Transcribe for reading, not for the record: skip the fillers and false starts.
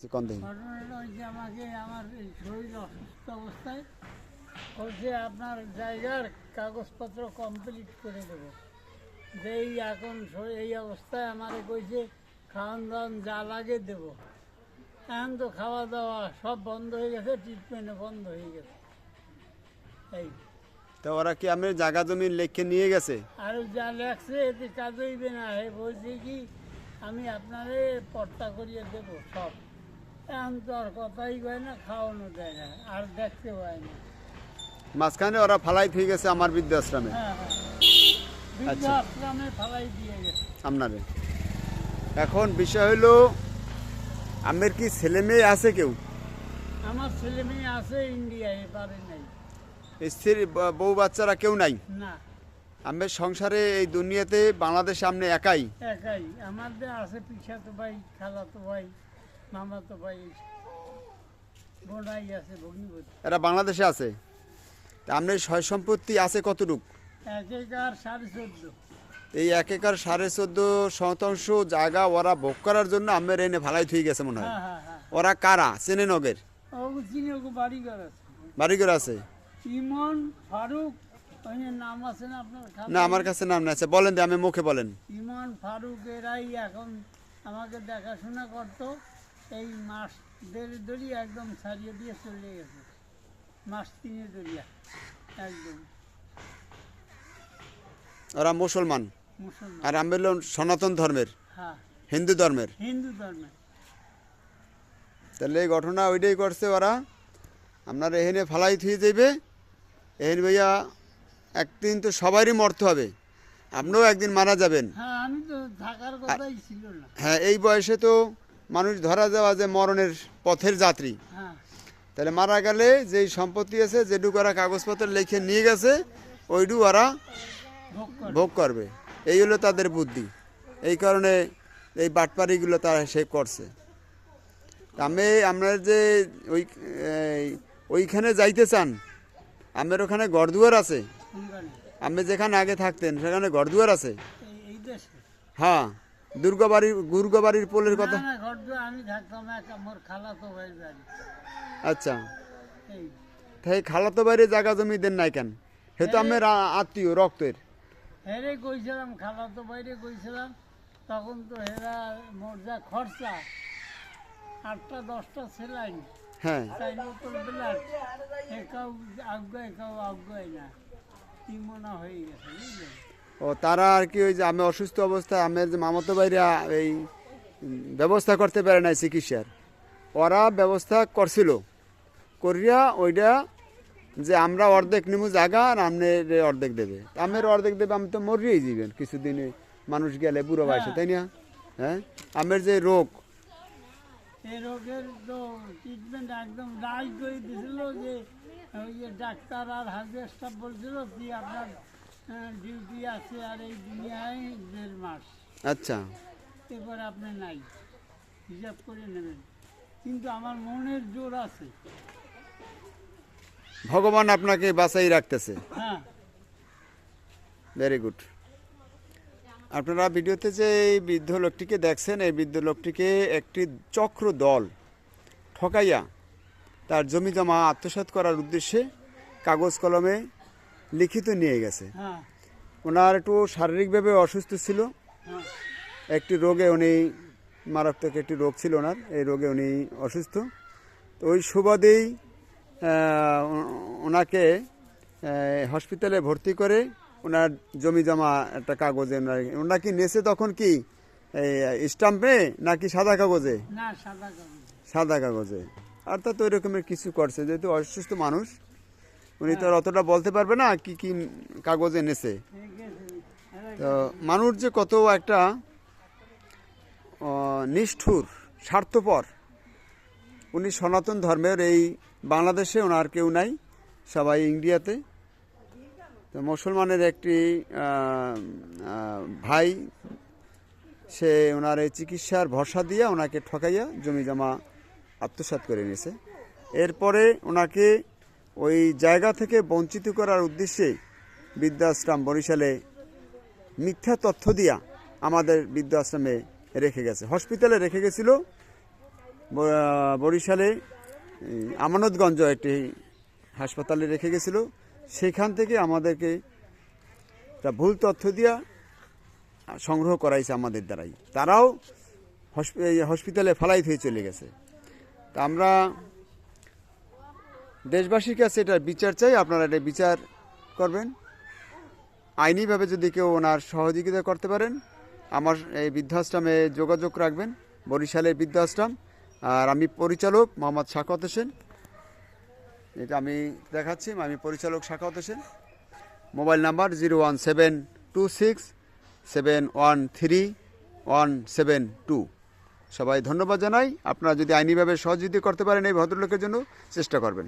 ঘটনাটা ওই যে আমাকে আমার এই শরীর অসুস্থ অবস্থায় বলছে আপনার জায়গার কাগজপত্র কমপ্লিট করে দেবো। যেই এখন এই অবস্থায় আমারে কইছে খাওয়ান দাওয়ান যা লাগে দেবো। এখন তো খাওয়া দাওয়া সব বন্ধ হয়ে গেছে, ট্রিটমেন্টও বন্ধ হয়ে গেছে। এই তো ওরা কি আপনার জায়গা জমি লেখে নিয়ে গেছে? আর যা লেখছে এতে কাজ হইবে না। হে বলছে কি আমি আপনারে পট্টা করিয়ে দেবো সব। এখন তো আর কথাই কয় না, খাওয়ানো দেয় না, আর দেখতে পায় না। মাঝখানে ওরা ফালাই হয়ে গেছে আমার বৃদ্ধাশ্রমে। হ্যাঁ হ্যাঁ, বৃদ্ধাশ্রমে ফালাই দিয়ে গেছে আপনারে। এখন বিষয় হলো আমার কি ছেলে মেয়ে আছে কেউ? আমার ছেলে মেয়ে আছে ইন্ডিয়ায়, পারে নাই। স্ত্রী বউ বাচ্চারা কেউ নাই? না, আমার সংসারে এই দুনিয়াতে বাংলাদেশে আপনি একাই? একাই। আমাদের আছে পিসাতো ভাই, খালাতো ভাই, মামাতো ভাই, বোনাই আছে, ভগ্নিপতি। এরা বাংলাদেশে আছে। তা আপনার সয় সম্পত্তি আছে কতটুক? 1 একর 14.5। এই 1 একর 14.5 জায়গা ওরা ভোগ করার জন্য আমার এনে ফালাই থুই গেছে মনে হয়। হ্যাঁ হ্যাঁ হ্যাঁ, ওরা কারা চেনে নগের? ও চিনি, ওকে বাড়িঘর আছে। বাড়িঘর আছে? ইমন ফারুক, ওই নাম আছে না আপনার? না, আমার কাছে নাম না আছে। বলেন, আমি মুখে বলেন। ইমন ফারুক এরাই এখন আমাকে দেখাশোনা করতো। এই মাস দেড় ধরিয়া একদম ছাড়িয়ে দিয়ে চলে গেছে, মাস 3 ধরিয়া একদম। ওরা মুসলমান মুসলমান। আর আমি হলাম সনাতন ধর্মের, হ্যাঁ, হিন্দু ধর্মের। হিন্দু ধর্মে। তাহলে এই ঘটনা ওইটাই করছে ওরা। আপনার এখানে ফালাই থুয়ে যাইবে। এখানে ভাইয়া একদিন তো সবারই মরতে হবে, আপনিও একদিন মারা যাবেন। হ্যাঁ, আমি তো থাকার কথাই ছিল না। হ্যাঁ, এই বয়সে তো মানুষ ধরা যাওয়া যে মরণের পথের যাত্রী। হ্যাঁ, তাহলে মারা গেলে যেই সম্পত্তি আছে, যেটুকু ওরা কাগজপত্র লিখে নিয়ে গেছে, ওইটু ওরা ভোগ করে। ভোগ করবে। এই হলো তাদের বুদ্ধি। এই কারণে এই বাটপাড়িগুলো তারা সে করছে। আমরা যে ওইখানে যাইতে চান, আমার ওখানে ঘরদুয়ার আছে। কোনখানে? আপনি যেখানে আগে থাকতেন সেখানে ঘরদুয়ার আছে। এই দেশে? হ্যাঁ, দুর্গাবাড়ির পোলের কথা। না না, ঘরদুয়ার আমি থাকতাম এক আমার খালাতো ভাই বাড়ি। আচ্ছা, এই তাই খালাতো বাইরে জায়গা জমি দেন নাই কেন? হে তো আমার আত্মীয় রক্তের। হেরে কইছিলাম, খালাতো বাইরে কইছিলাম, তখন তো হেরা মোর যা খরচা, 8টা 10টা সেলাইন, হ্যাঁ, তাই নতুন ব্লাড, একাও আজ্ঞায় না, কি মনে হয়ে গেছে বুঝলেন। ও তারা আর কি ওই যে আমি অসুস্থ অবস্থায় আমার যে মামাতো বাইরে এই ব্যবস্থা করতে পারে নাই চিকিৎসার, ওরা ব্যবস্থা করছিল করিয়া ওইটা যে আমরা অর্ধেক নিমু জায়গা আর আপনার অর্ধেক দেবে। আমার অর্ধেক দেবে, আমি তো মরিয়েই যাবেন কিছুদিনে মানুষ গেলে বুড়ো বয়সে, তাই না? হ্যাঁ, আমার যে রোগ, এই রোগের তো ট্রিটমেন্ট একদম রাজ করে দিয়েছিল। যে ওই যে ডাক্তার আর হাজার স্টাফ বলছিল কি আপনার ডিউটি আছে আর এই দুনিয়ায় 1.5 মাস, আচ্ছা, এরপরে আপনি নাই, হিসাব করে নেবেন। কিন্তু আমার মনের জোর আছে। ভগবান আপনাকে বাঁচাই রাখতেছে। হ্যাঁ, ভেরি গুড। আপনারা ভিডিওতে যে এই বৃদ্ধ লোকটিকে দেখছেন, এই বৃদ্ধ লোকটিকে একটি চক্র দল ঠকাইয়া তার জমি জমা আত্মসাৎ করার উদ্দেশ্যে কাগজ কলমে লিখিত নিয়ে গেছে। হ্যাঁ, ওনার একটু শারীরিকভাবে অসুস্থ ছিল, হ্যাঁ, একটি রোগে উনি, মারাত্মক একটি রোগ ছিল ওনার, এই রোগে উনি অসুস্থ। তো ওই সুবাদেই ওনাকে হসপিটালে ভর্তি করে ওনার জমি জমা একটা কাগজে ওনার কি নেছে তখন কি স্টাম্পে নাকি সাদা কাগজে? না, সাদা কাগজ। সাদা কাগজে। অর্থাৎ ওই রকমের কিছু করছে, যেহেতু অসুস্থ মানুষ উনি তো আর অতটা বলতে পারবে না কি কি কাগজে নেছে। তো মানুষ যে কত একটা নিষ্ঠুর, স্বার্থপর। উনি সনাতন ধর্মের, এই বাংলাদেশে ওনার কেউ নাই, সবাই ইন্ডিয়াতে। তো মুসলমানের একটি ভাই, সে ওনার এই চিকিৎসার ভরসা দিয়ে ওনাকে ঠকাইয়া জমি জমা আত্মসাৎ করে নিয়েছে। এরপরে ওনাকে ওই জায়গা থেকে বঞ্চিত করার উদ্দেশ্যে বৃদ্ধাশ্রম বরিশালে মিথ্যা তথ্য দিয়া আমাদের বৃদ্ধাশ্রমে রেখে গেছে, হসপিটালে রেখে গেছিল। বরিশালে আমানতগঞ্জ একটি হাসপাতালে রেখে গেছিল। সেখান থেকে আমাদেরকে একটা ভুল তথ্য দিয়া সংগ্রহ করাইছে আমাদের দ্বারাই। তারাও হসপিটালে ফালাই হয়ে চলে গেছে। তা আমরা দেশবাসীর কাছে এটা বিচার চাই, আপনারা এটা বিচার করবেন। আইনিভাবে যদি কেউ ওনার সহযোগিতা করতে পারেন, আমার এই বৃদ্ধাশ্রমে যোগাযোগ রাখবেন, বরিশালের বৃদ্ধাশ্রম। আর আমি পরিচালক মোহাম্মদ শাখাওয়াত হোসেন, এটা আমি দেখাচ্ছি, আমি পরিচালক শাখাওয়াত হোসেন। Mobile number 01726713172। সবাই ধন্যবাদ জানাই। আপনারা যদি আইনিভাবে সহযোগিতা করতে পারেন এই ভদ্রলোকের জন্য চেষ্টা করবেন।